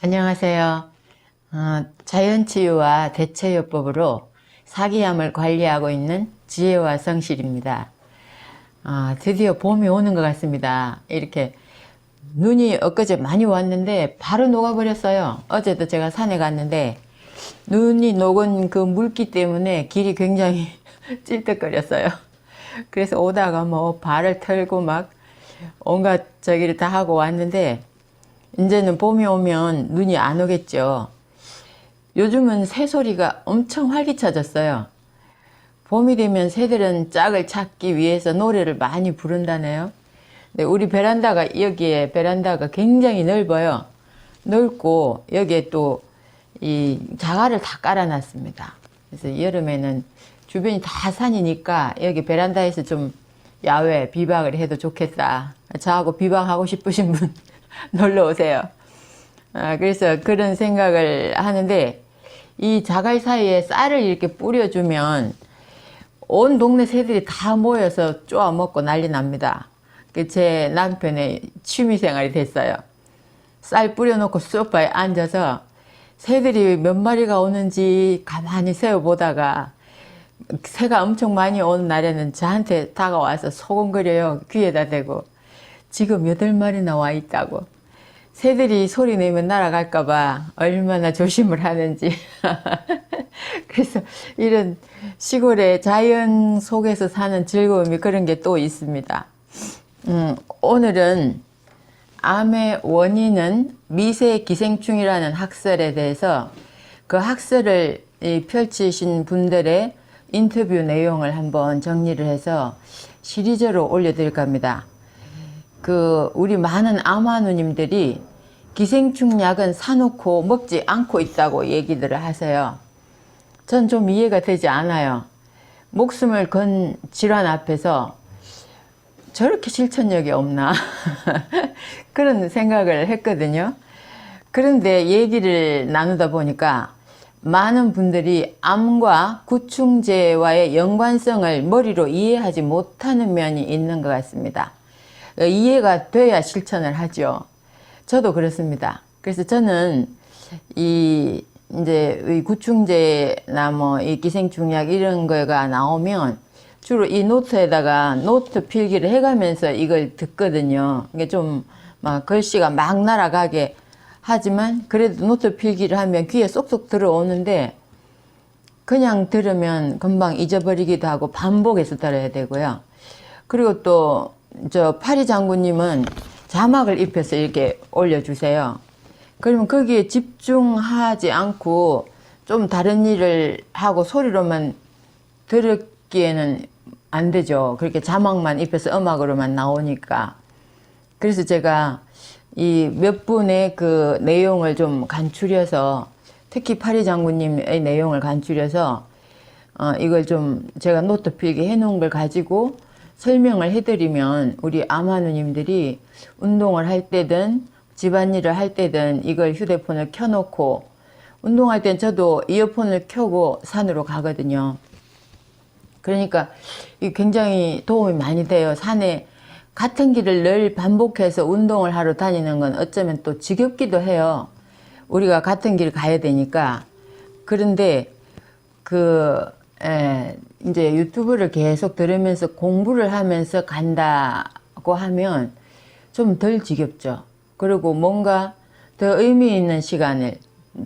안녕하세요. 자연치유와 대체요법으로 사기암을 관리하고 있는 지혜와 성실입니다. 드디어 봄이 오는 것 같습니다. 이렇게 눈이 엊그제 많이 왔는데 바로 녹아버렸어요. 어제도 제가 산에 갔는데 눈이 녹은 그 물기 때문에 길이 굉장히 찔떡거렸어요. 그래서 오다가 뭐 발을 털고 막 온갖 저기를 다 하고 왔는데 이제는 봄이 오면 눈이 안 오겠죠. 요즘은 새소리가 엄청 활기차졌어요. 봄이 되면 새들은 짝을 찾기 위해서 노래를 많이 부른다네요. 근데 우리 베란다가 여기에 베란다가 굉장히 넓어요. 넓고 여기에 또 이 자갈을 다 깔아놨습니다. 그래서 여름에는 주변이 다 산이니까 여기 베란다에서 좀 야외 비박을 해도 좋겠다. 저하고 비박하고 싶으신 분 놀러 오세요. 그래서 그런 생각을 하는데 이 자갈 사이에 쌀을 이렇게 뿌려주면 온 동네 새들이 다 모여서 쪼아 먹고 난리 납니다. 제 남편의 취미생활이 됐어요. 쌀 뿌려놓고 소파에 앉아서 새들이 몇 마리가 오는지 가만히 세어보다가 새가 엄청 많이 오는 날에는 저한테 다가와서 소곤거려요. 귀에다 대고 지금 8마리나 와 있다고. 새들이 소리 내면 날아갈까봐 얼마나 조심을 하는지. 그래서 이런 시골의 자연 속에서 사는 즐거움이 그런 게 또 있습니다. 오늘은 암의 원인은 미세 기생충이라는 학설에 대해서 그 학설을 펼치신 분들의 인터뷰 내용을 한번 정리를 해서 시리즈로 올려드릴까 합니다. 우리 많은 암환우님들이 기생충 약은 사놓고 먹지 않고 있다고 얘기들을 하세요. 전 좀 이해가 되지 않아요. 목숨을 건 질환 앞에서 저렇게 실천력이 없나 그런 생각을 했거든요. 그런데 얘기를 나누다 보니까 많은 분들이 암과 구충제와의 연관성을 머리로 이해하지 못하는 면이 있는 것 같습니다. 이해가 돼야 실천을 하죠. 저도 그렇습니다. 그래서 저는 이제 이 구충제나 뭐 이 기생충약 이런 거가 나오면 주로 이 노트에다가 노트 필기를 해가면서 이걸 듣거든요. 이게 좀 막 글씨가 막 날아가게 하지만 그래도 노트 필기를 하면 귀에 쏙쏙 들어오는데 그냥 들으면 금방 잊어버리기도 하고 반복해서 들어야 되고요. 그리고 또 저 파리 장군님은 자막을 입혀서 이렇게 올려주세요. 그러면 거기에 집중하지 않고 좀 다른 일을 하고 소리로만 들었기에는 안 되죠. 그렇게 자막만 입혀서 음악으로만 나오니까. 그래서 제가 이 몇 분의 그 내용을 좀 간추려서 특히 파리 장군님의 내용을 간추려서 이걸 좀 제가 노트 필기 해놓은 걸 가지고 설명을 해드리면 우리 암환우님들이 운동을 할 때든 집안일을 할 때든 이걸 휴대폰을 켜놓고 운동할 땐 저도 이어폰을 켜고 산으로 가거든요. 그러니까 굉장히 도움이 많이 돼요. 산에 같은 길을 늘 반복해서 운동을 하러 다니는 건 어쩌면 또 지겹기도 해요. 우리가 같은 길 가야 되니까. 그런데 이제 유튜브를 계속 들으면서 공부를 하면서 간다고 하면 좀 덜 지겹죠. 그리고 뭔가 더 의미 있는 시간을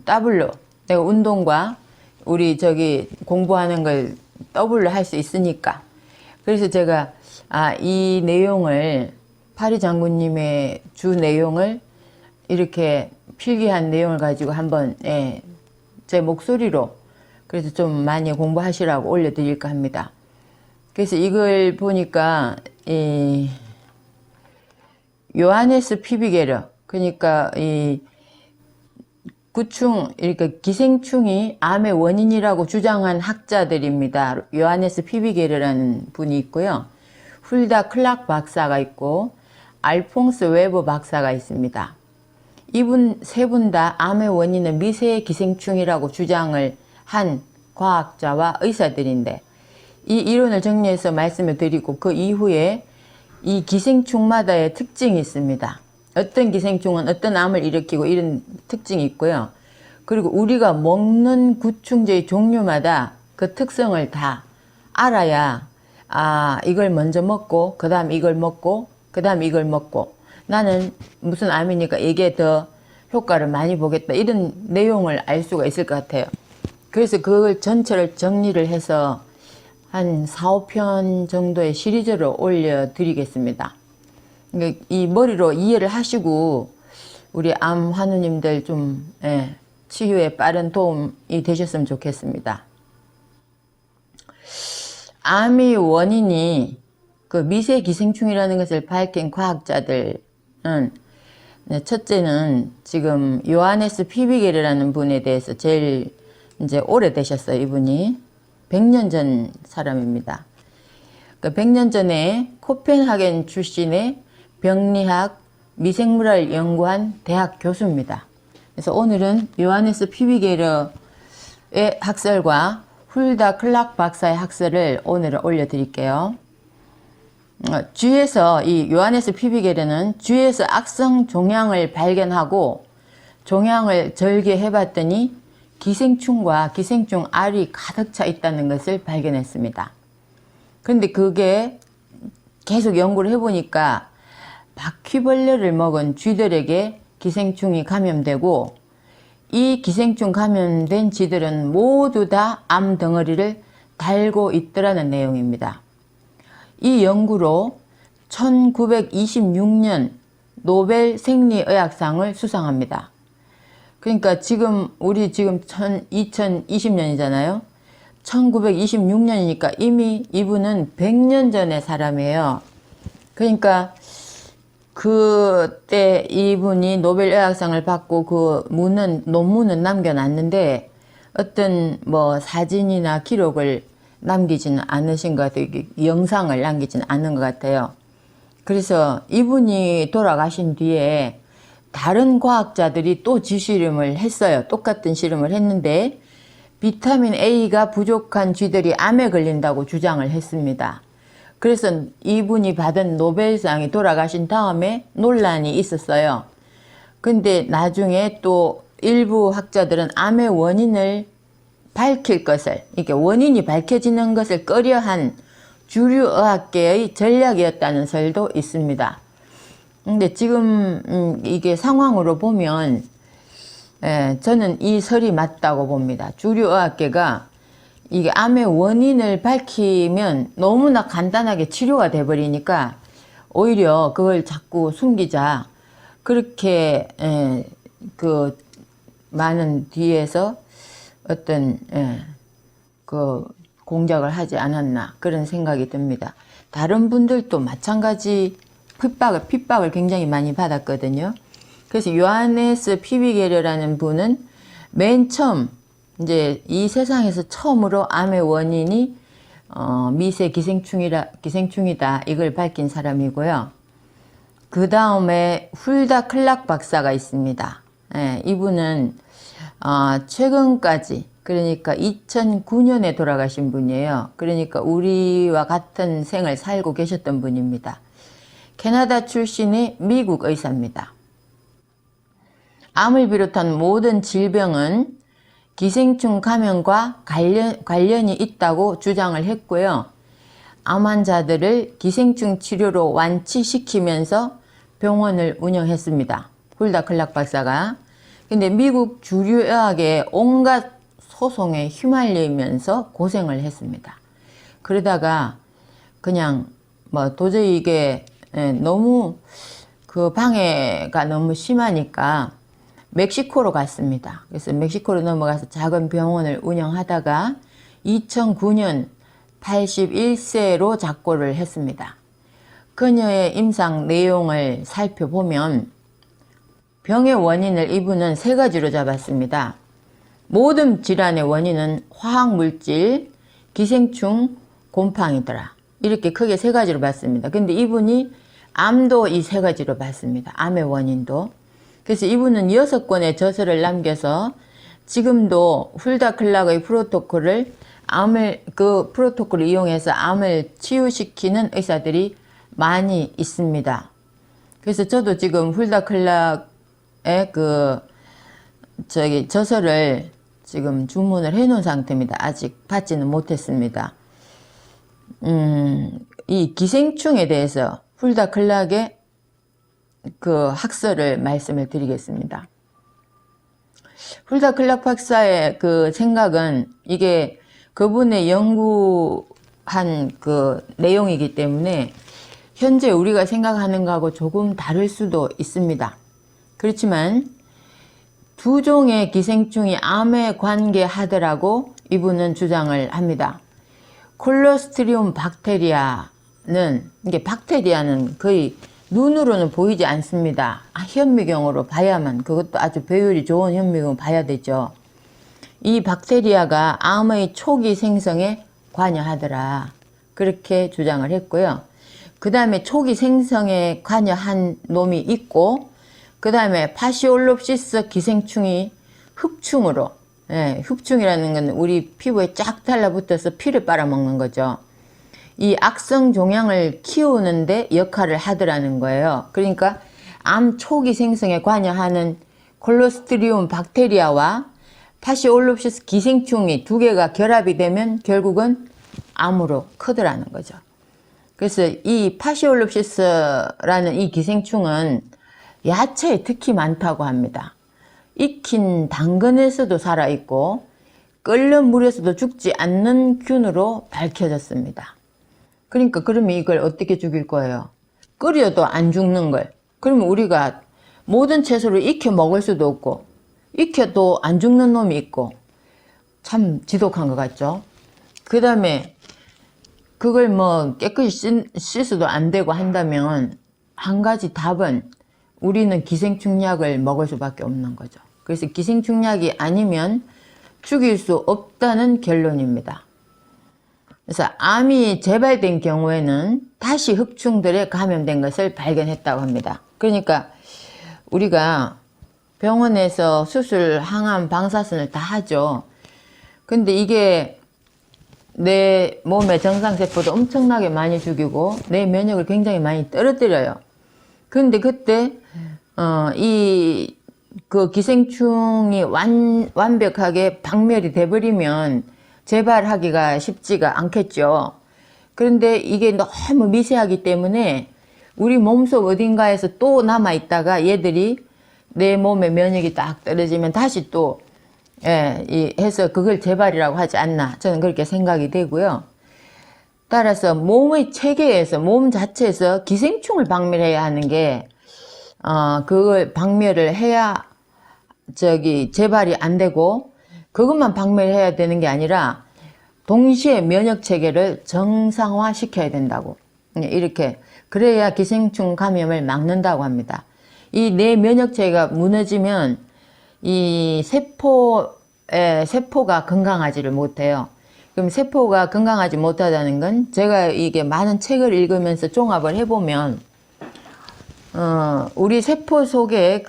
더블로 내가 운동과 우리 저기 공부하는 걸 더블로 할 수 있으니까. 그래서 제가 이 내용을 파리 장군님의 주 내용을 이렇게 필기한 내용을 가지고 한번 제 목소리로 그래서 좀 많이 공부하시라고 올려드릴까 합니다. 그래서 이걸 보니까 이 요하네스 피비게르, 그러니까 이 이렇게 기생충이 암의 원인이라고 주장한 학자들입니다. 요하네스 피비게르라는 분이 있고요. 훌다 클락 박사가 있고 알퐁스 웨버 박사가 있습니다. 이분 세 분 다 암의 원인은 미세 기생충이라고 주장을 한 과학자와 의사들인데 이 이론을 정리해서 말씀을 드리고 그 이후에 이 기생충마다의 특징이 있습니다. 어떤 기생충은 어떤 암을 일으키고 이런 특징이 있고요. 그리고 우리가 먹는 구충제의 종류마다 그 특성을 다 알아야 이걸 먼저 먹고 그 다음 이걸 먹고 그 다음 이걸 먹고 나는 무슨 암이니까 이게 더 효과를 많이 보겠다 이런 내용을 알 수가 있을 것 같아요. 그래서 그걸 전체를 정리를 해서 한 4, 5편 정도의 시리즈로 올려드리겠습니다. 이 머리로 이해를 하시고 우리 암 환우님들 좀 치유에 빠른 도움이 되셨으면 좋겠습니다. 암의 원인이 그 미세 기생충이라는 것을 밝힌 과학자들은 첫째는 지금 요하네스 피비게르라는 분에 대해서 제일 이제 오래되셨어요. 이분이 100년 전 사람입니다. 그 100년 전에 코펜하겐 출신의 병리학 미생물학을 연구한 대학 교수입니다. 그래서 오늘은 요하네스 피비게르의 학설과 훌다 클락 박사의 학설을 오늘 올려드릴게요. 쥐에서 이 요하네스 피비게르는 쥐에서 악성 종양을 발견하고 종양을 절개해봤더니 기생충과 기생충 알이 가득 차 있다는 것을 발견했습니다. 그런데 그게 계속 연구를 해보니까 바퀴벌레를 먹은 쥐들에게 기생충이 감염되고 이 기생충 감염된 쥐들은 모두 다 암 덩어리를 달고 있더라는 내용입니다. 이 연구로 1926년 노벨 생리의학상을 수상합니다. 그러니까 지금 우리 지금 2020년이잖아요. 1926년이니까 이미 이분은 100년 전의 사람이에요. 그러니까 그때 이분이 노벨 의학상을 받고 그 논문은 남겨놨는데 어떤 뭐 사진이나 기록을 남기지는 않으신 것 같아요. 영상을 남기지는 않은 것 같아요. 그래서 이분이 돌아가신 뒤에 다른 과학자들이 또 쥐실험을 했어요. 똑같은 실험을 했는데 비타민 A가 부족한 쥐들이 암에 걸린다고 주장을 했습니다. 그래서 이분이 받은 노벨상이 돌아가신 다음에 논란이 있었어요. 근데 나중에 또 일부 학자들은 암의 원인을 밝힐 것을, 이게 원인이 밝혀지는 것을 꺼려한 주류 의학계의 전략이었다는 설도 있습니다. 근데 지금 이게 상황으로 보면 저는 이 설이 맞다고 봅니다. 주류 의학계가 이게 암의 원인을 밝히면 너무나 간단하게 치료가 돼버리니까 오히려 그걸 자꾸 숨기자 그렇게 그 많은 뒤에서 어떤 그 공작을 하지 않았나 그런 생각이 듭니다. 다른 분들도 마찬가지 핍박을 굉장히 많이 받았거든요. 그래서 요하네스 피비게르라는 분은 맨 처음 이제 이 세상에서 처음으로 암의 원인이 미세 기생충이다 이걸 밝힌 사람이고요. 그 다음에 훌다 클락 박사가 있습니다. 이분은 최근까지 그러니까 2009년에 돌아가신 분이에요. 그러니까 우리와 같은 생을 살고 계셨던 분입니다. 캐나다 출신의 미국 의사입니다. 암을 비롯한 모든 질병은 기생충 감염과 관련이 있다고 주장을 했고요. 암 환자들을 기생충 치료로 완치시키면서 병원을 운영했습니다. 훌다 클락 박사가. 근데 미국 주류의학의 온갖 소송에 휘말리면서 고생을 했습니다. 그러다가 그냥 뭐 도저히 이게 너무 그 방해가 너무 심하니까 멕시코로 갔습니다. 그래서 멕시코로 넘어가서 작은 병원을 운영하다가 2009년 81세로 작고를 했습니다. 그녀의 임상 내용을 살펴보면 병의 원인을 이분은 3가지로 잡았습니다. 모든 질환의 원인은 화학물질, 기생충, 곰팡이더라. 이렇게 크게 3가지로 봤습니다. 근데 이분이 암도 이 3가지로 봤습니다. 암의 원인도. 그래서 이분은 6권의 저서를 남겨서 지금도 훌다 클락의 프로토콜을 그 프로토콜을 이용해서 암을 치유시키는 의사들이 많이 있습니다. 그래서 저도 지금 훌다 클락의 저서를 지금 주문을 해 놓은 상태입니다. 아직 받지는 못했습니다. 이 기생충에 대해서 훌다 클락의 그 학설을 말씀을 드리겠습니다. 훌다 클락 박사의 그 생각은 이게 그분의 연구한 그 내용이기 때문에 현재 우리가 생각하는 거하고 조금 다를 수도 있습니다. 그렇지만 두 종의 기생충이 암에 관계하더라고 이분은 주장을 합니다. 콜로스트리움 박테리아는, 이게 박테리아는 거의 눈으로는 보이지 않습니다. 현미경으로 봐야만, 그것도 아주 배율이 좋은 현미경으로 봐야 되죠. 이 박테리아가 암의 초기 생성에 관여하더라. 그렇게 주장을 했고요. 그 다음에 초기 생성에 관여한 놈이 있고, 그 다음에 파시올롭시스 기생충이 흡충으로, 흡충이라는 건 우리 피부에 쫙 달라붙어서 피를 빨아먹는 거죠. 이 악성 종양을 키우는데 역할을 하더라는 거예요. 그러니까 암 초기 생성에 관여하는 콜로스트리움 박테리아와 파시올롭시스 기생충이 두 개가 결합이 되면 결국은 암으로 크더라는 거죠. 그래서 이 파시올롭시스라는 이 기생충은 야채에 특히 많다고 합니다. 익힌 당근에서도 살아있고 끓는 물에서도 죽지 않는 균으로 밝혀졌습니다. 그러니까 그러면 이걸 어떻게 죽일 거예요? 끓여도 안 죽는 걸. 그러면 우리가 모든 채소를 익혀 먹을 수도 없고 익혀도 안 죽는 놈이 있고 참 지독한 것 같죠? 그 다음에 그걸 뭐 깨끗이 씻어도 안 되고 한다면 한 가지 답은 우리는 기생충약을 먹을 수밖에 없는 거죠. 그래서 기생충약이 아니면 죽일 수 없다는 결론입니다. 그래서 암이 재발된 경우에는 다시 흡충들에 감염된 것을 발견했다고 합니다. 그러니까 우리가 병원에서 수술, 항암, 방사선을 다 하죠. 근데 이게 내 몸의 정상세포도 엄청나게 많이 죽이고 내 면역을 굉장히 많이 떨어뜨려요. 근데 그때 그 기생충이 완벽하게 박멸이 돼버리면 재발하기가 쉽지가 않겠죠. 그런데 이게 너무 미세하기 때문에 우리 몸속 어딘가에서 또 남아있다가 얘들이 내 몸의 면역이 딱 떨어지면 다시 또 해서 그걸 재발이라고 하지 않나, 저는 그렇게 생각이 되고요. 따라서 몸의 체계에서, 몸 자체에서 기생충을 박멸해야 하는 게 그걸 박멸을 해야 재발이 안 되고 그것만 박멸해야 되는 게 아니라 동시에 면역 체계를 정상화 시켜야 된다고, 이렇게 그래야 기생충 감염을 막는다고 합니다. 이 내 면역 체계가 무너지면 이 세포가 건강하지를 못해요. 그럼 세포가 건강하지 못하다는 건 제가 이게 많은 책을 읽으면서 종합을 해보면 우리 세포 속에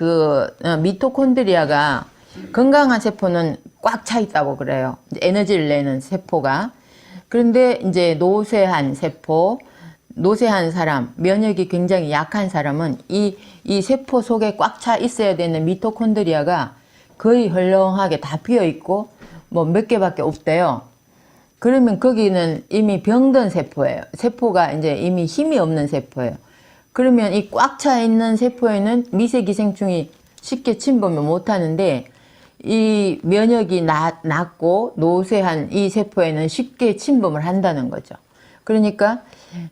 미토콘드리아가 건강한 세포는 꽉 차 있다고 그래요. 에너지를 내는 세포가. 그런데 이제 노쇠한 세포, 노쇠한 사람, 면역이 굉장히 약한 사람은 이 세포 속에 꽉 차 있어야 되는 미토콘드리아가 거의 헐렁하게 다 비어 있고 뭐 몇 개밖에 없대요. 그러면 거기는 이미 병든 세포예요. 세포가 이제 이미 힘이 없는 세포예요. 그러면 이 꽉 차 있는 세포에는 미세 기생충이 쉽게 침범을 못 하는데 이 면역이 낮고 노쇠한 이 세포에는 쉽게 침범을 한다는 거죠. 그러니까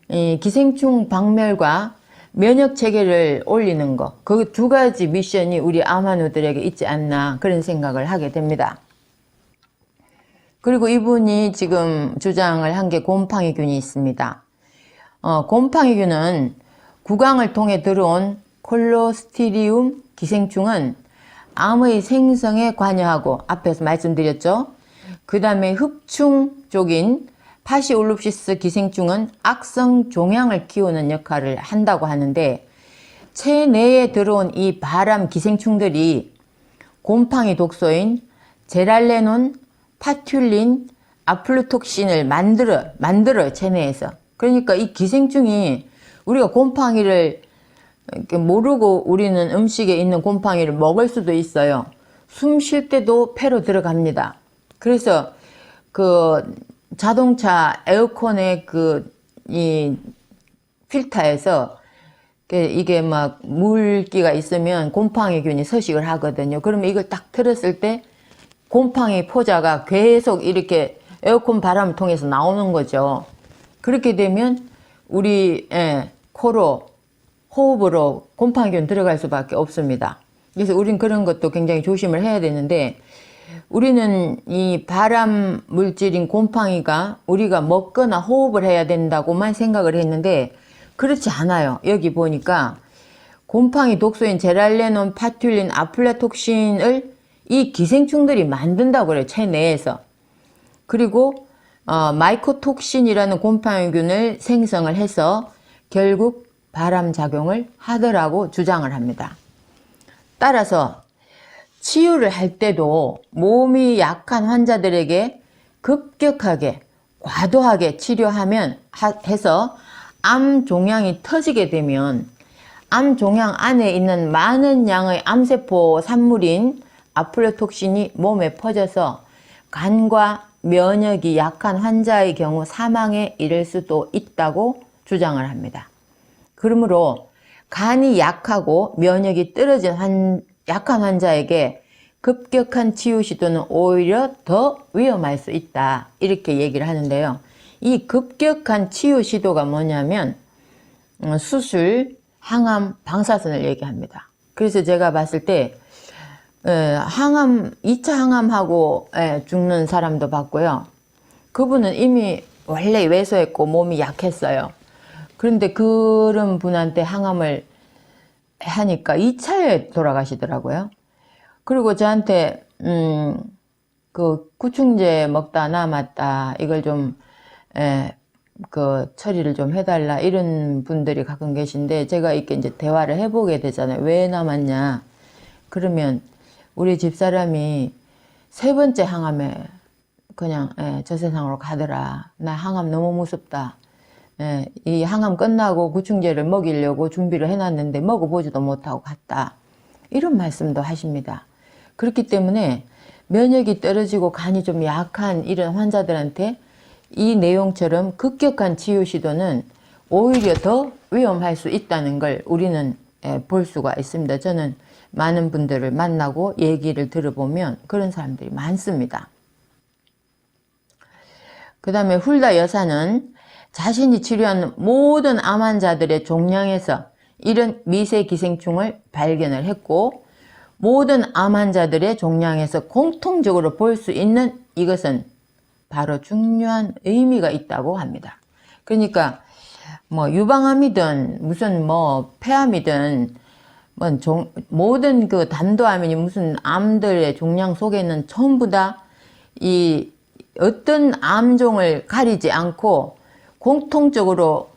이 기생충 박멸과 면역 체계를 올리는 것, 그 두 가지 미션이 우리 암환우들에게 있지 않나, 그런 생각을 하게 됩니다. 그리고 이분이 지금 주장을 한 게 곰팡이균이 있습니다. 곰팡이균은 구강을 통해 들어온 콜로스트리움 기생충은 암의 생성에 관여하고, 앞에서 말씀드렸죠. 그 다음에 흡충 쪽인 파시올롭시스 기생충은 악성 종양을 키우는 역할을 한다고 하는데, 체내에 들어온 이 바람 기생충들이 곰팡이 독소인 제랄레논, 파튤린, 아플루톡신을 만들어요, 체내에서. 그러니까 이 기생충이 우리가 곰팡이를 모르고 우리는 음식에 있는 곰팡이를 먹을 수도 있어요. 숨 쉴 때도 폐로 들어갑니다. 그래서 그 자동차 에어컨의 이 필터에서 이게 막 물기가 있으면 곰팡이균이 서식을 하거든요. 그러면 이걸 딱 틀었을 때 곰팡이 포자가 계속 이렇게 에어컨 바람을 통해서 나오는 거죠. 그렇게 되면 우리 코로 호흡으로 곰팡이균 들어갈 수밖에 없습니다. 그래서 우린 그런 것도 굉장히 조심을 해야 되는데, 우리는 이 발암 물질인 곰팡이가 우리가 먹거나 호흡을 해야 된다고만 생각을 했는데 그렇지 않아요. 여기 보니까 곰팡이 독소인 제랄레논, 파툴린, 아플라톡신을 이 기생충들이 만든다고 그래요. 체내에서. 그리고 마이코톡신이라는 곰팡이균을 생성을 해서 결국 발암작용을 하더라고 주장을 합니다. 따라서 치유를 할 때도 몸이 약한 환자들에게 급격하게 과도하게 치료하면 해서 암 종양이 터지게 되면 암 종양 안에 있는 많은 양의 암세포 산물인 아플라톡신이 몸에 퍼져서 간과 면역이 약한 환자의 경우 사망에 이를 수도 있다고 주장을 합니다. 그러므로 간이 약하고 면역이 떨어진 약한 환자에게 급격한 치유 시도는 오히려 더 위험할 수 있다, 이렇게 얘기를 하는데요. 이 급격한 치유 시도가 뭐냐면 수술, 항암, 방사선을 얘기합니다. 그래서 제가 봤을 때 항암, 2차 항암하고 죽는 사람도 봤고요. 그분은 이미 원래 왜소했고 몸이 약했어요. 그런데 그런 분한테 항암을 하니까 2차에 돌아가시더라고요. 그리고 저한테 그 구충제 먹다 남았다, 이걸 좀 처리를 좀 해달라, 이런 분들이 가끔 계신데, 제가 이렇게 이제 대화를 해보게 되잖아요. 왜 남았냐? 그러면 우리 집사람이 3번째 항암에 그냥 저 세상으로 가더라. 나 항암 너무 무섭다. 이 항암 끝나고 구충제를 먹이려고 준비를 해놨는데 먹어보지도 못하고 갔다, 이런 말씀도 하십니다. 그렇기 때문에 면역이 떨어지고 간이 좀 약한 이런 환자들한테 이 내용처럼 급격한 치유 시도는 오히려 더 위험할 수 있다는 걸 우리는 볼 수가 있습니다. 저는 많은 분들을 만나고 얘기를 들어보면 그런 사람들이 많습니다. 그 다음에 훌다 여사는 자신이 치료한 모든 암 환자들의 종양에서 이런 미세 기생충을 발견을 했고, 모든 암 환자들의 종양에서 공통적으로 볼 수 있는 이것은 바로 중요한 의미가 있다고 합니다. 그러니까 뭐 유방암이든 무슨 뭐 폐암이든 모든 그 단도암이니 무슨 암들의 종양 속에는 전부 다 이 어떤 암종을 가리지 않고 공통적으로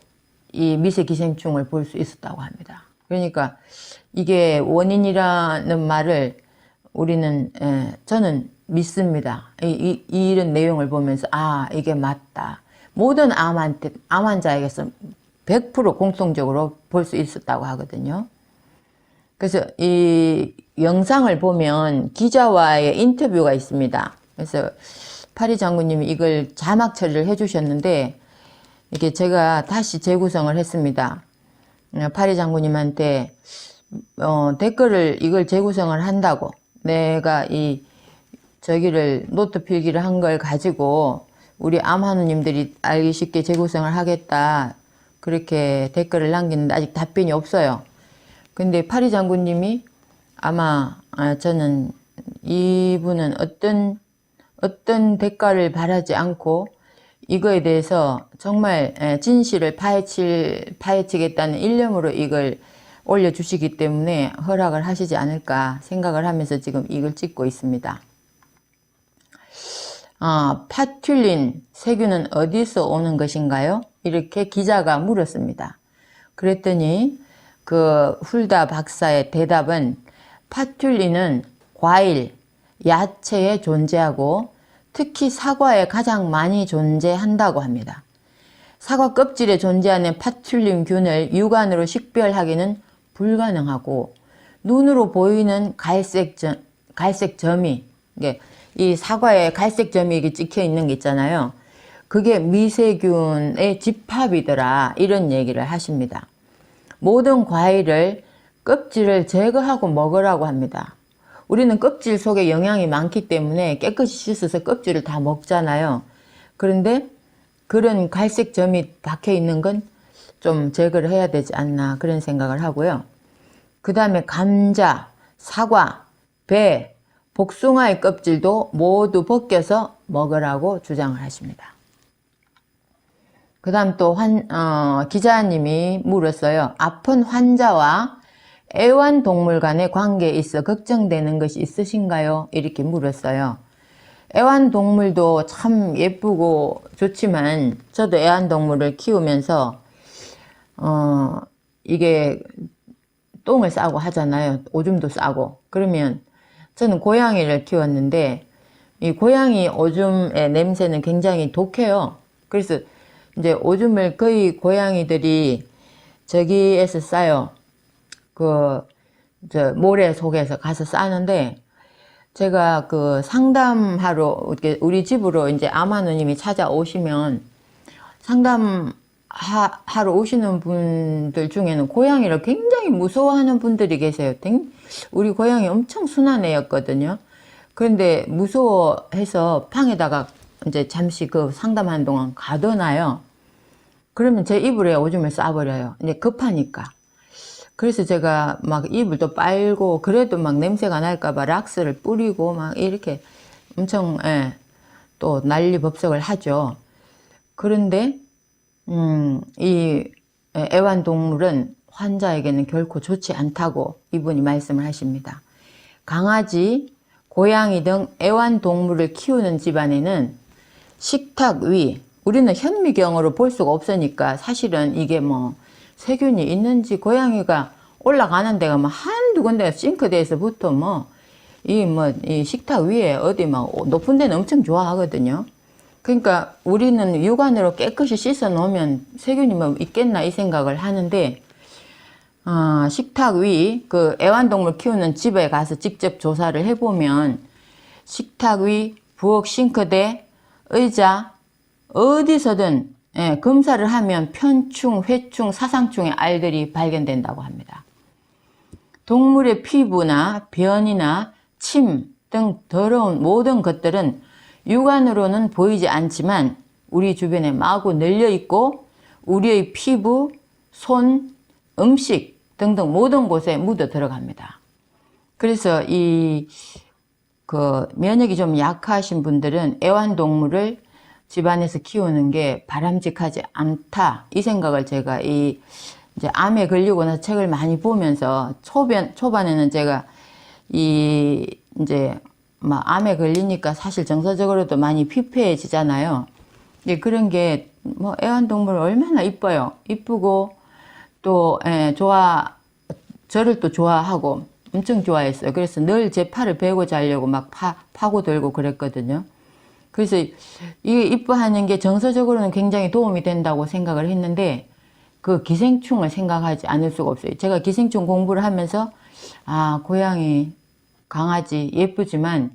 이 미세 기생충을 볼 수 있었다고 합니다. 그러니까 이게 원인이라는 말을 우리는 저는 믿습니다. 이런 내용을 보면서 이게 맞다. 모든 암 환자에게서 100% 공통적으로 볼 수 있었다고 하거든요. 그래서 이 영상을 보면 기자와의 인터뷰가 있습니다. 그래서 파리 장군님이 이걸 자막 처리를 해주셨는데, 이게 제가 다시 재구성을 했습니다. 파리 장군님한테 댓글을 이걸 재구성을 한다고, 내가 저기를 노트 필기를 한 걸 가지고 우리 암환우님들이 알기 쉽게 재구성을 하겠다, 그렇게 댓글을 남겼는데 아직 답변이 없어요. 근데 파리 장군님이 아마 저는 이분은 어떤 대가를 바라지 않고 이거에 대해서 정말 진실을 파헤치겠다는 일념으로 이걸 올려주시기 때문에 허락을 하시지 않을까 생각을 하면서 지금 이걸 찍고 있습니다. 파툴린 세균은 어디서 오는 것인가요? 이렇게 기자가 물었습니다. 그랬더니 그 훌다 박사의 대답은 파툴린은 과일, 야채에 존재하고 특히 사과에 가장 많이 존재한다고 합니다. 사과 껍질에 존재하는 파툴린균을 육안으로 식별하기는 불가능하고 눈으로 보이는 갈색 점이 이 사과에 갈색 점이 이렇게 찍혀 있는 게 있잖아요. 그게 미세균의 집합이더라 이런 얘기를 하십니다. 모든 과일을 껍질을 제거하고 먹으라고 합니다. 우리는 껍질 속에 영양이 많기 때문에 깨끗이 씻어서 껍질을 다 먹잖아요. 그런데 그런 갈색 점이 박혀 있는 건 좀 제거를 해야 되지 않나 그런 생각을 하고요. 그 다음에 감자, 사과, 배, 복숭아의 껍질도 모두 벗겨서 먹으라고 주장을 하십니다. 그 다음 또 기자님이 물었어요. 아픈 환자와 애완동물 간의 관계에 있어 걱정되는 것이 있으신가요? 이렇게 물었어요. 애완동물도 참 예쁘고 좋지만 저도 애완동물을 키우면서 이게 똥을 싸고 하잖아요. 오줌도 싸고. 그러면 저는 고양이를 키웠는데 이 고양이 오줌의 냄새는 굉장히 독해요. 그래서 이제 오줌을 거의 고양이들이 저기에서 싸요. 모래 속에서 가서 싸는데 제가 상담하러 우리 집으로 이제 아마누님이 찾아오시면 상담하러 오시는 분들 중에는 고양이를 굉장히 무서워하는 분들이 계세요. 우리 고양이 엄청 순한 애였거든요. 그런데 무서워해서 방에다가 이제 잠시 상담하는 동안 가둬놔요. 그러면 제 이불에 오줌을 싸버려요. 이제 급하니까. 그래서 제가 막 이불 또 빨고 그래도 막 냄새가 날까봐 락스를 뿌리고 막 이렇게 엄청 또 난리법석을 하죠. 그런데 이 애완동물은 환자에게는 결코 좋지 않다고 이분이 말씀을 하십니다. 강아지, 고양이 등 애완동물을 키우는 집안에는 식탁 위, 우리는 현미경으로 볼 수가 없으니까 사실은 이게 뭐 세균이 있는지 고양이가 올라가는 데가 뭐 한두 군데 싱크대에서부터 이 식탁 위에 어디 막 높은 데는 엄청 좋아하거든요. 그러니까 우리는 육안으로 깨끗이 씻어 놓으면 세균이 뭐 있겠나 이 생각을 하는데 식탁 위, 애완동물 키우는 집에 가서 직접 조사를 해보면 식탁 위, 부엌 싱크대, 의자 어디서든 검사를 하면 편충, 회충, 사상충의 알들이 발견된다고 합니다. 동물의 피부나 변이나 침 등 더러운 모든 것들은 육안으로는 보이지 않지만 우리 주변에 마구 널려 있고 우리의 피부, 손, 음식 등등 모든 곳에 묻어 들어갑니다. 그래서 면역이 좀 약하신 분들은 애완동물을 집안에서 키우는 게 바람직하지 않다 이 생각을 제가 이제 암에 걸리고 나서 책을 많이 보면서 초반에는 제가 이제 막 암에 걸리니까 사실 정서적으로도 많이 피폐해지잖아요. 그런 게 애완동물 얼마나 이뻐요. 이쁘고 또 저를 또 좋아하고 엄청 좋아했어요. 그래서 늘 제 팔을 베고 자려고 막 파고들고 그랬거든요. 그래서 이게 이뻐하는 게 정서적으로는 굉장히 도움이 된다고 생각을 했는데 그 기생충을 생각하지 않을 수가 없어요. 제가 기생충 공부를 하면서 고양이, 강아지 예쁘지만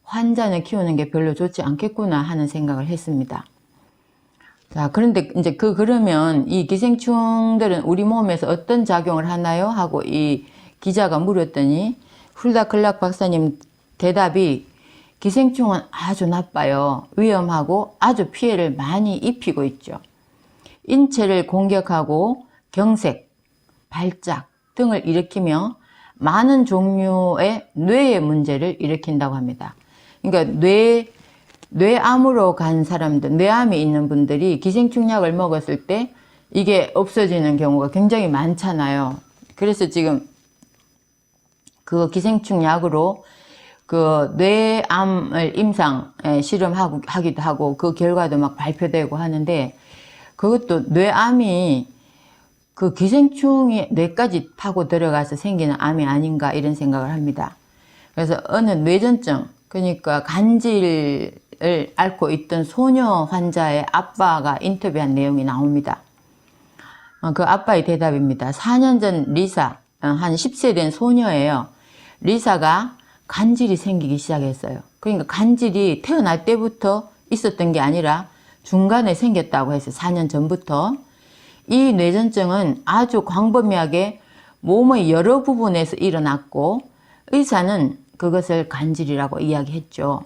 환자는 키우는 게 별로 좋지 않겠구나 하는 생각을 했습니다. 자, 그런데 이제 그러면 이 기생충들은 우리 몸에서 어떤 작용을 하나요? 하고 이 기자가 물었더니 훌다 클락 박사님 대답이 기생충은 아주 나빠요. 위험하고 아주 피해를 많이 입히고 있죠. 인체를 공격하고 경색, 발작 등을 일으키며 많은 종류의 뇌의 문제를 일으킨다고 합니다. 그러니까 뇌암으로 간 사람들, 뇌암이 있는 분들이 기생충 약을 먹었을 때 이게 없어지는 경우가 굉장히 많잖아요. 그래서 지금 그 기생충 약으로 뇌암을 실험하기도 하고 그 결과도 막 발표되고 하는데 그것도 뇌암이 기생충이 뇌까지 파고 들어가서 생기는 암이 아닌가 이런 생각을 합니다. 그래서 어느 뇌전증, 그러니까 간질을 앓고 있던 소녀 환자의 아빠가 인터뷰한 내용이 나옵니다. 그 아빠의 대답입니다. 4년 전 리사, 한 10세 된 소녀예요. 리사가 간질이 생기기 시작했어요. 그러니까 간질이 태어날 때부터 있었던 게 아니라 중간에 생겼다고 해서 4년 전부터. 이 뇌전증은 아주 광범위하게 몸의 여러 부분에서 일어났고 의사는 그것을 간질이라고 이야기했죠.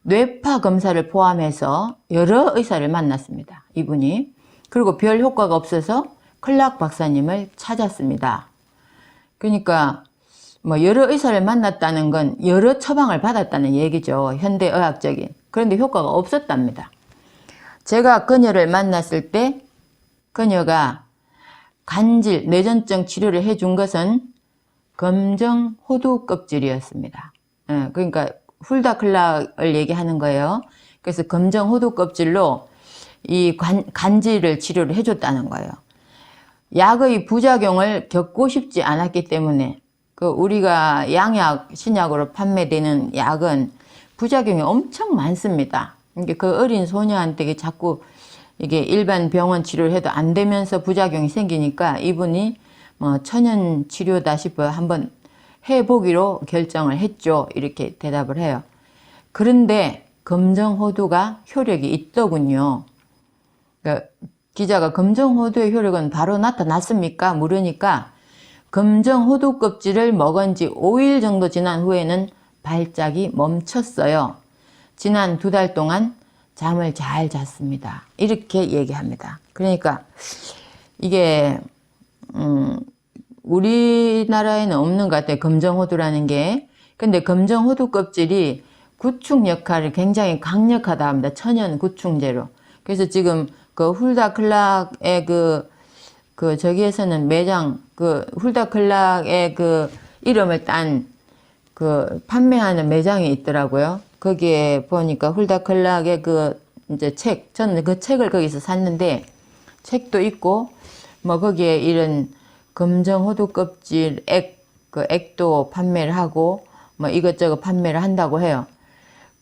뇌파 검사를 포함해서 여러 의사를 만났습니다. 이분이. 그리고 별 효과가 없어서 클락 박사님을 찾았습니다. 그러니까 뭐 여러 의사를 만났다는 건 여러 처방을 받았다는 얘기죠. 현대의학적인. 그런데 효과가 없었답니다. 제가 그녀를 만났을 때 그녀가 간질, 뇌전증 치료를 해준 것은 검정 호두 껍질이었습니다. 그러니까 훌다클락을 얘기하는 거예요. 그래서 검정 호두 껍질로 이 간질을 치료를 해줬다는 거예요. 약의 부작용을 겪고 싶지 않았기 때문에 우리가 양약, 신약으로 판매되는 약은 부작용이 엄청 많습니다. 그 어린 소녀한테 자꾸 이게 일반 병원 치료를 해도 안 되면서 부작용이 생기니까 이분이 뭐 천연 치료다 싶어 한번 해보기로 결정을 했죠. 이렇게 대답을 해요. 그런데 검정 호두가 효력이 있더군요. 그러니까 기자가 검정 호두의 효력은 바로 나타났습니까? 물으니까 검정 호두 껍질을 먹은 지 5일 정도 지난 후에는 발작이 멈췄어요. 지난 2달 동안 잠을 잘 잤습니다. 이렇게 얘기합니다. 그러니까 이게 우리나라에는 없는 것 같아요. 검정호두라는 게. 근데 검정호두 껍질이 구충 역할이 굉장히 강력하다 합니다. 천연 구충제로. 그래서 지금 그 훌다클락의 저기에서는 매장, 훌다클락의 이름을 딴 판매하는 매장이 있더라고요. 거기에 보니까 훌다클락의 이제 저는 그 책을 거기서 샀는데, 책도 있고, 뭐 거기에 이런 검정 호두 껍질 액도 판매를 하고, 뭐 이것저것 판매를 한다고 해요.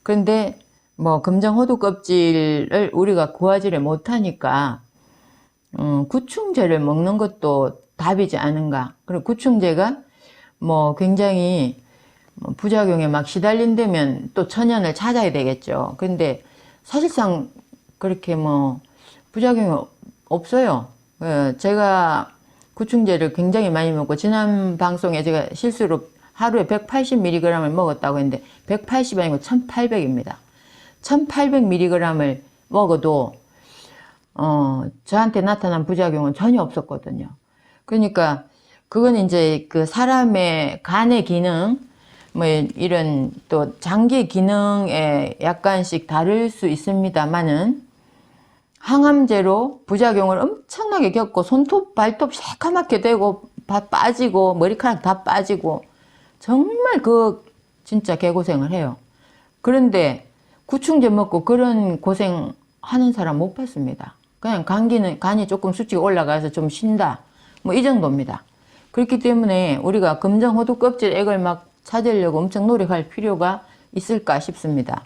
그런데 뭐 검정 호두 껍질을 우리가 구하지를 못하니까, 구충제를 먹는 것도 답이지 않은가. 그리고 구충제가 뭐 굉장히 부작용에 막 시달린다면 또 천연을 찾아야 되겠죠. 근데 사실상 그렇게 뭐 부작용이 없어요. 제가 구충제를 굉장히 많이 먹고 지난 방송에 제가 실수로 하루에 180mg을 먹었다고 했는데 180이 아니고 1800입니다. 1800mg을 먹어도 저한테 나타난 부작용은 전혀 없었거든요. 그러니까 그건 이제 사람의 간의 기능, 뭐 이런 또 장기 기능에 약간씩 다를 수 있습니다만은 항암제로 부작용을 엄청나게 겪고 손톱 발톱 새까맣게 되고 빠지고 머리카락 다 빠지고 정말 진짜 개고생을 해요. 그런데 구충제 먹고 그런 고생 하는 사람 못 봤습니다. 그냥 간이 조금 수치가 올라가서 좀 쉰다. 뭐 이 정도입니다. 그렇기 때문에 우리가 검정 호두 껍질 액을 막 찾으려고 엄청 노력할 필요가 있을까 싶습니다.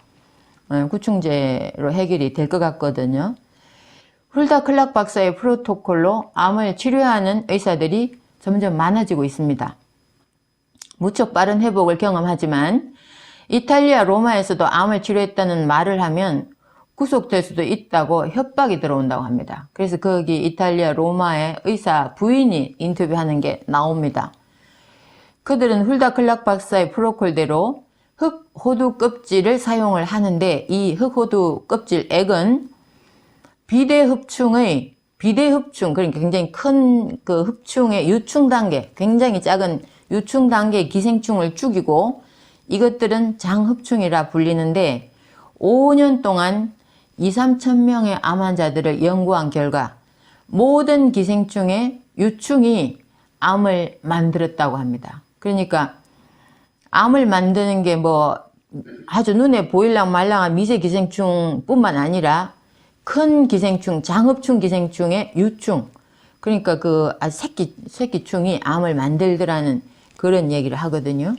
구충제로 해결이 될 것 같거든요. 훌다클락 박사의 프로토콜로 암을 치료하는 의사들이 점점 많아지고 있습니다. 무척 빠른 회복을 경험하지만 이탈리아 로마에서도 암을 치료했다는 말을 하면 구속될 수도 있다고 협박이 들어온다고 합니다. 그래서 거기 이탈리아 로마의 의사 부인이 인터뷰하는 게 나옵니다. 그들은 훌다클락 박사의 프로토콜대로 흑호두 껍질을 사용을 하는데 이 흑호두 껍질 액은 비대흡충, 그러니까 굉장히 큰 흡충의 유충 단계, 굉장히 작은 유충 단계의 기생충을 죽이고 이것들은 장흡충이라 불리는데 5년 동안 2~3천 명의 암 환자들을 연구한 결과 모든 기생충의 유충이 암을 만들었다고 합니다. 그러니까 암을 만드는 게 뭐 아주 눈에 보일랑 말랑한 미세 기생충 뿐만 아니라 큰 기생충, 장흡충 기생충의 유충, 그러니까 새끼충이 암을 만들더라는 그런 얘기를 하거든요.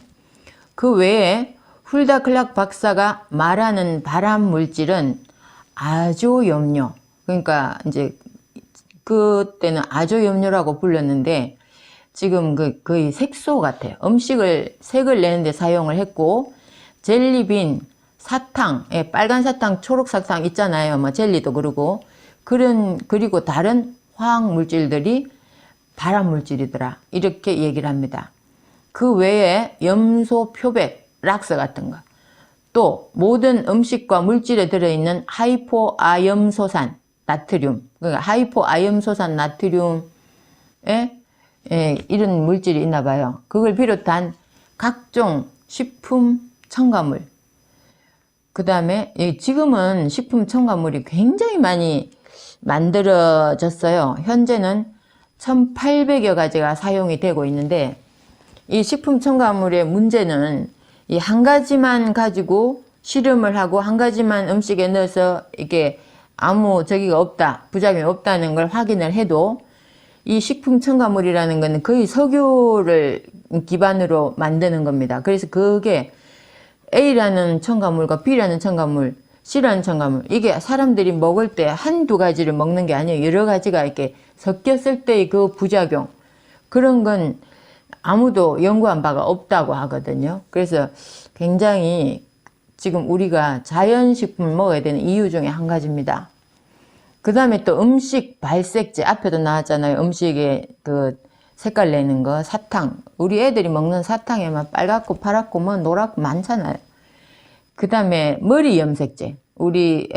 그 외에 훌다클락 박사가 말하는 발암 물질은 아조염료, 그러니까 이제 그때는 아조염료라고 불렀는데 지금 거의 색소 같아요. 음식을 색을 내는데 사용을 했고, 젤리빈, 사탕, 예, 빨간 사탕, 초록 사탕 있잖아요. 뭐 젤리도 그러고 그리고 다른 화학 물질들이 발암 물질이더라. 이렇게 얘기를 합니다. 그 외에 염소 표백, 락스 같은 거. 또 모든 음식과 물질에 들어있는 하이포아염소산 나트륨, 그러니까 하이포아염소산 나트륨에 이런 물질이 있나 봐요. 그걸 비롯한 각종 식품 첨가물, 그 다음에 지금은 식품 첨가물이 굉장히 많이 만들어졌어요. 현재는 1800여 가지가 사용이 되고 있는데, 이 식품 첨가물의 문제는 이 한 가지만 가지고 실험을 하고 한 가지만 음식에 넣어서 이게 아무 저기가 없다, 부작용이 없다는 걸 확인을 해도 이 식품 첨가물이라는 것은 거의 석유를 기반으로 만드는 겁니다. 그래서 그게 A라는 첨가물과 B라는 첨가물, C라는 첨가물, 이게 사람들이 먹을 때 한두 가지를 먹는 게 아니에요. 여러 가지가 이렇게 섞였을 때의 그 부작용, 그런 건 아무도 연구한 바가 없다고 하거든요. 그래서 굉장히 지금 우리가 자연식품을 먹어야 되는 이유 중에 한 가지입니다. 그 다음에 또 음식 발색제, 앞에도 나왔잖아요. 음식에 그 색깔 내는 거, 사탕. 우리 애들이 먹는 사탕에 막 빨갛고 파랗고 뭐 노랗고 많잖아요. 그 다음에 머리 염색제. 우리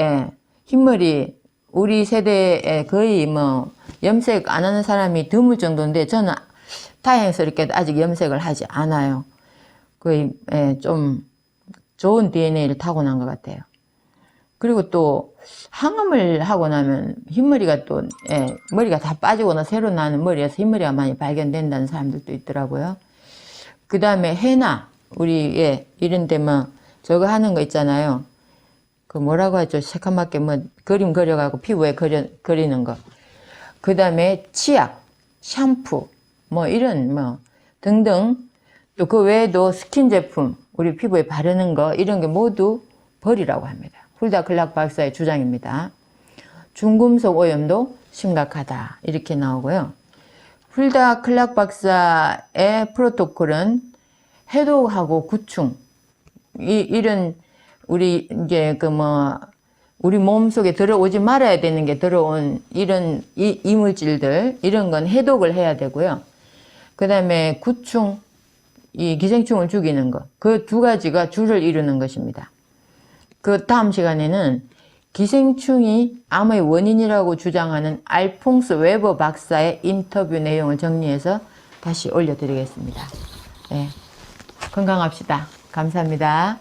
흰머리, 우리 세대에 거의 뭐 염색 안 하는 사람이 드물 정도인데, 저는 다행스럽게도 아직 염색을 하지 않아요. 거의 좀 좋은 DNA를 타고난 것 같아요. 그리고 또 항암을 하고 나면 흰머리가 또 머리가 다 빠지거나 새로 나는 머리에서 흰머리가 많이 발견된다는 사람들도 있더라고요. 그 다음에 해나, 우리 이런 데 뭐 저거 하는 거 있잖아요. 그 뭐라고 하죠? 새카맣게 뭐 그림 그려가고 피부에 그리는 거. 그 다음에 치약, 샴푸, 뭐 이런 뭐 등등, 또 그 외에도 스킨 제품, 우리 피부에 바르는 거, 이런 게 모두 버리라고 합니다. 훌다 클락 박사의 주장입니다. 중금속 오염도 심각하다, 이렇게 나오고요. 훌다 클락 박사의 프로토콜은 해독하고 구충, 이런 우리 이제 우리 몸속에 들어오지 말아야 되는 게 들어온 이런 이물질들, 이런 건 해독을 해야 되고요. 그 다음에 구충, 이 기생충을 죽이는 것, 그 두 가지가 주를 이루는 것입니다. 그 다음 시간에는 기생충이 암의 원인이라고 주장하는 알퐁스 웨버 박사의 인터뷰 내용을 정리해서 다시 올려드리겠습니다. 네, 건강합시다. 감사합니다.